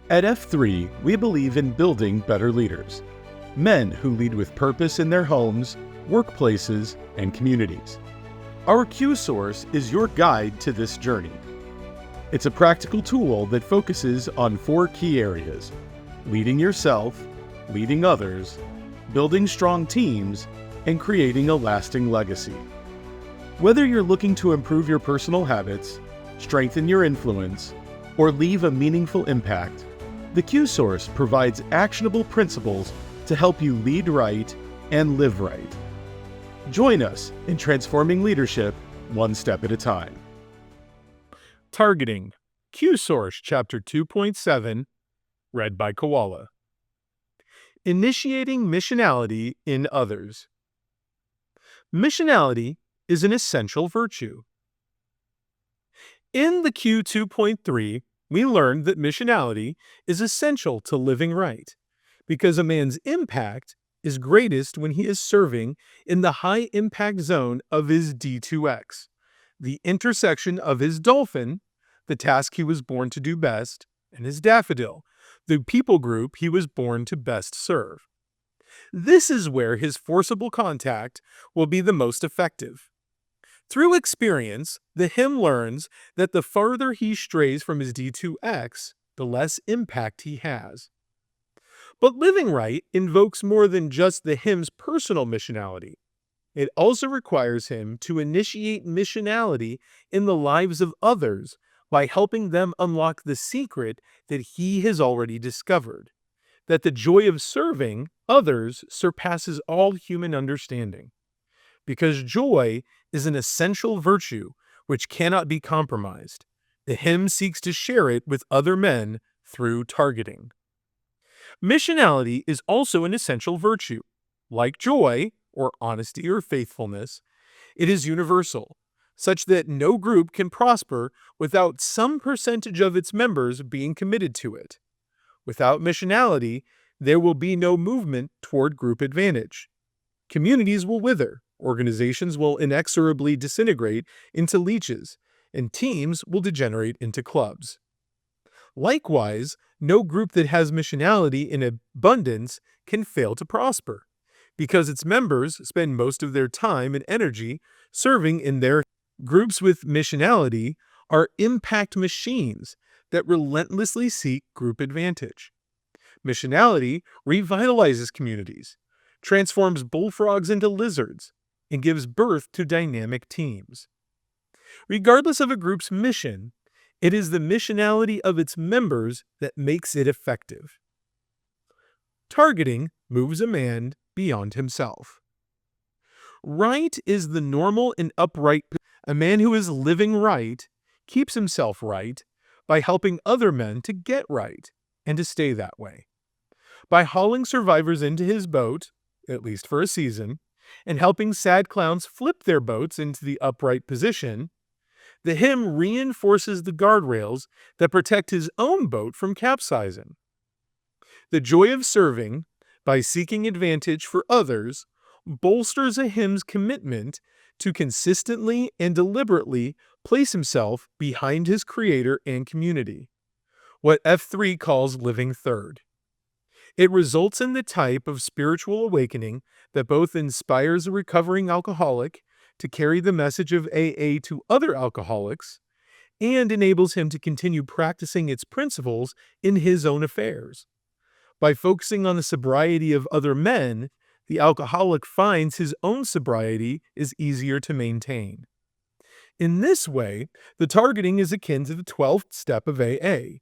At F3, we believe in building better leaders, men who lead with purpose in their homes, workplaces, and communities. Our QSource is your guide to this journey. It's a practical tool that focuses on 4 key areas: leading yourself, leading others, building strong teams, and creating a lasting legacy. Whether you're looking to improve your personal habits, strengthen your influence, or leave a meaningful impact, the QSource provides actionable principles to help you lead right and live right. Join us in transforming leadership one step at a time. Targeting, QSource Chapter 2.7, read by Koala. Initiating missionality in others. Missionality is an essential virtue. In the Q2.3, we learned that missionality is essential to living right, because a man's impact is greatest when he is serving in the high-impact zone of his D2X, the intersection of his dolphin, the task he was born to do best, and his daffodil, the people group he was born to best serve. This is where his forcible contact will be the most effective. Through experience, the him learns that the farther he strays from his D2X, the less impact he has. But living right invokes more than just the him's personal missionality. It also requires him to initiate missionality in the lives of others by helping them unlock the secret that he has already discovered, that the joy of serving others surpasses all human understanding. Because joy is an essential virtue which cannot be compromised, the hymn seeks to share it with other men through targeting. Missionality is also an essential virtue. Like joy, or honesty or faithfulness, it is universal, such that no group can prosper without some percentage of its members being committed to it. Without missionality, there will be no movement toward group advantage. Communities will wither, organizations will inexorably disintegrate into leeches, and teams will degenerate into clubs. Likewise, no group that has missionality in abundance can fail to prosper, because its members spend most of their time and energy serving in their groups. With missionality are impact machines that relentlessly seek group advantage. Missionality revitalizes communities, transforms bullfrogs into lizards, and gives birth to dynamic teams. Regardless of a group's mission, it is the missionality of its members that makes it effective. Targeting moves a man beyond himself. Right is the normal and upright. A man who is living right keeps himself right by helping other men to get right and to stay that way. By hauling survivors into his boat, at least for a season, and helping sad clowns flip their boats into the upright position, the hymn reinforces the guardrails that protect his own boat from capsizing. The joy of serving, by seeking advantage for others, bolsters a hymn's commitment to consistently and deliberately place himself behind his creator and community, what F3 calls living third. It results in the type of spiritual awakening that both inspires a recovering alcoholic to carry the message of AA to other alcoholics and enables him to continue practicing its principles in his own affairs. By focusing on the sobriety of other men, the alcoholic finds his own sobriety is easier to maintain. In this way, the targeting is akin to the 12th step of AA.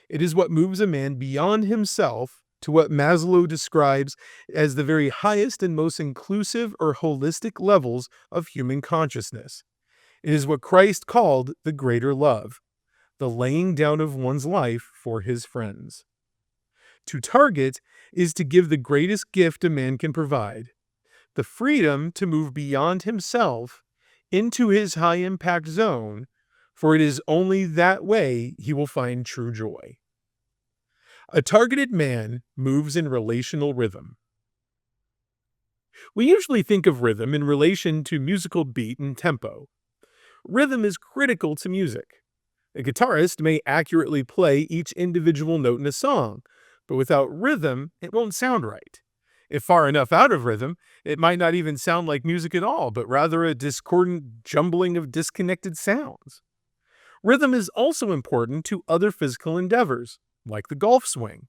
It is what moves a man beyond himself to what Maslow describes as the very highest and most inclusive or holistic levels of human consciousness. It is what Christ called the greater love, the laying down of one's life for his friends. To target is to give the greatest gift a man can provide, the freedom to move beyond himself into his high-impact zone, for it is only that way he will find true joy. A targeted man moves in relational rhythm. We usually think of rhythm in relation to musical beat and tempo. Rhythm is critical to music. A guitarist may accurately play each individual note in a song, but without rhythm, it won't sound right. If far enough out of rhythm, it might not even sound like music at all, but rather a discordant jumbling of disconnected sounds. Rhythm is also important to other physical endeavors, like the golf swing.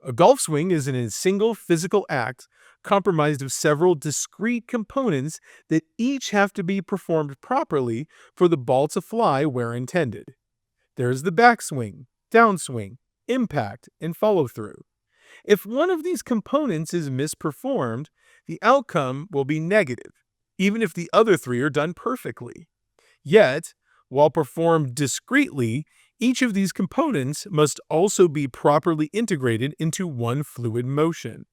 A golf swing is a single physical act comprised of several discrete components that each have to be performed properly for the ball to fly where intended. There's the backswing, downswing, impact, and follow through. If one of these components is misperformed, the outcome will be negative, even if the other three are done perfectly. Yet, while performed discretely, each of these components must also be properly integrated into one fluid motion,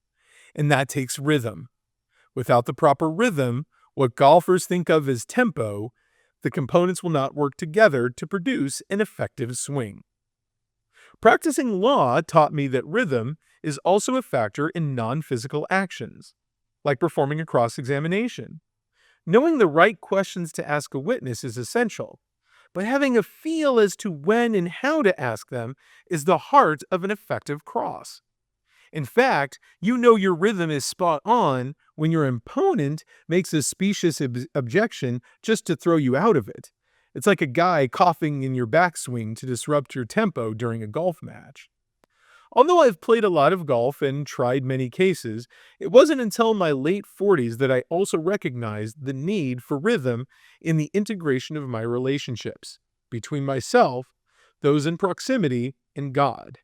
and that takes rhythm. Without the proper rhythm, what golfers think of as tempo, the components will not work together to produce an effective swing. Practicing law taught me that rhythm is also a factor in non-physical actions, like performing a cross-examination. Knowing the right questions to ask a witness is essential, but having a feel as to when and how to ask them is the heart of an effective cross. In fact, you know your rhythm is spot on when your opponent makes a specious objection just to throw you out of it. It's like a guy coughing in your backswing to disrupt your tempo during a golf match. Although I've played a lot of golf and tried many cases, it wasn't until my late 40s that I also recognized the need for rhythm in the integration of my relationships between myself, those in proximity, and God.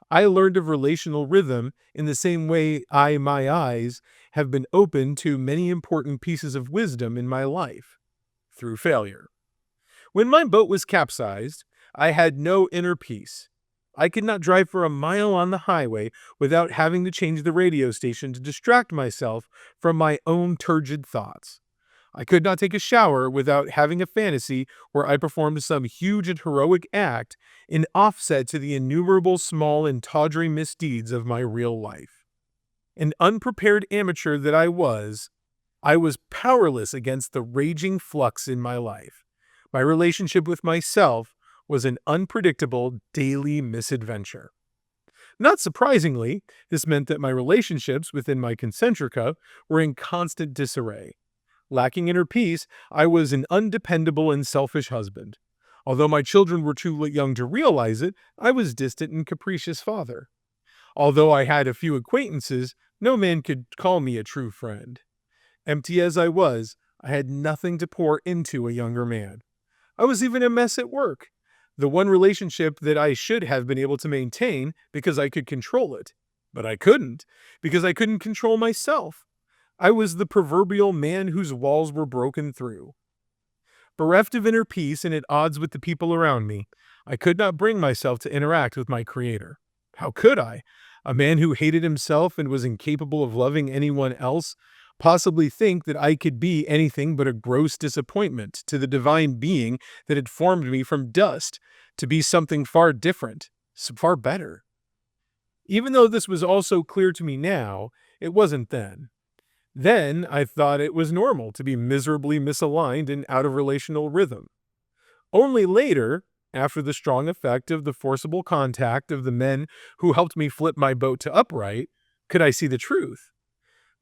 I learned of relational rhythm in the same way my eyes have been opened to many important pieces of wisdom in my life, through failure. When my boat was capsized, I had no inner peace. I could not drive for a mile on the highway without having to change the radio station to distract myself from my own turgid thoughts. I could not take a shower without having a fantasy where I performed some huge and heroic act in offset to the innumerable small and tawdry misdeeds of my real life. An unprepared amateur that I was powerless against the raging flux in my life. My relationship with myself was an unpredictable daily misadventure. Not surprisingly, this meant that my relationships within my concentrica were in constant disarray. Lacking inner peace, I was an undependable and selfish husband. Although my children were too young to realize it, I was distant and capricious father. Although I had a few acquaintances, no man could call me a true friend. Empty as I was, I had nothing to pour into a younger man. I was even a mess at work, the one relationship that I should have been able to maintain because I could control it. But I couldn't, because I couldn't control myself. I was the proverbial man whose walls were broken through. Bereft of inner peace and at odds with the people around me, I could not bring myself to interact with my Creator. How could I? A man who hated himself and was incapable of loving anyone else, possibly think that I could be anything but a gross disappointment to the divine being that had formed me from dust to be something far different, far better. Even though this was also clear to me now, it wasn't then. Then I thought it was normal to be miserably misaligned and out of relational rhythm. Only later, after the strong effect of the forcible contact of the men who helped me flip my boat to upright, could I see the truth.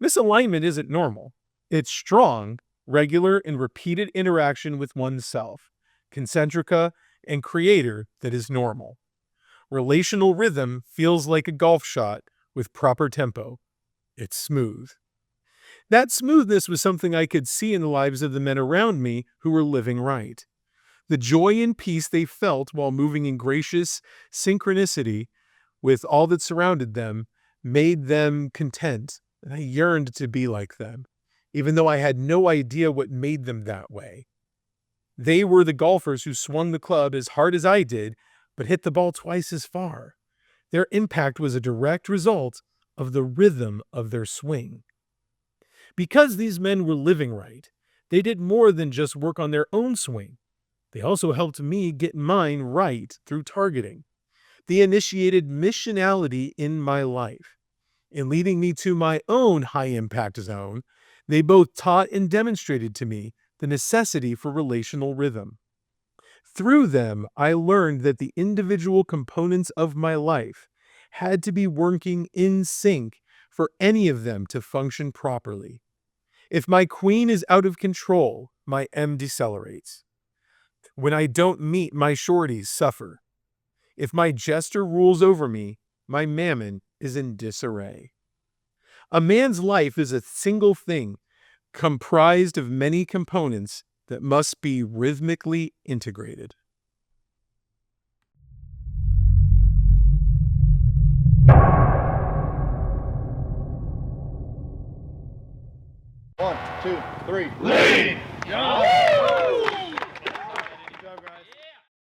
Misalignment isn't normal. It's strong, regular, and repeated interaction with oneself, concentrica, and creator that is normal. Relational rhythm feels like a golf shot with proper tempo. It's smooth. That smoothness was something I could see in the lives of the men around me who were living right. The joy and peace they felt while moving in gracious synchronicity with all that surrounded them made them content, and I yearned to be like them, even though I had no idea what made them that way. They were the golfers who swung the club as hard as I did, but hit the ball twice as far. Their impact was a direct result of the rhythm of their swing. Because these men were living right, they did more than just work on their own swing. They also helped me get mine right through targeting. They initiated missionality in my life. In leading me to my own high-impact zone, they both taught and demonstrated to me the necessity for relational rhythm. Through them, I learned that the individual components of my life had to be working in sync for any of them to function properly. If my queen is out of control, my M decelerates. When I don't meet, my shorties suffer. If my jester rules over me, my mammon is in disarray. A man's life is a single thing, comprised of many components that must be rhythmically integrated. One, two, three. Lead!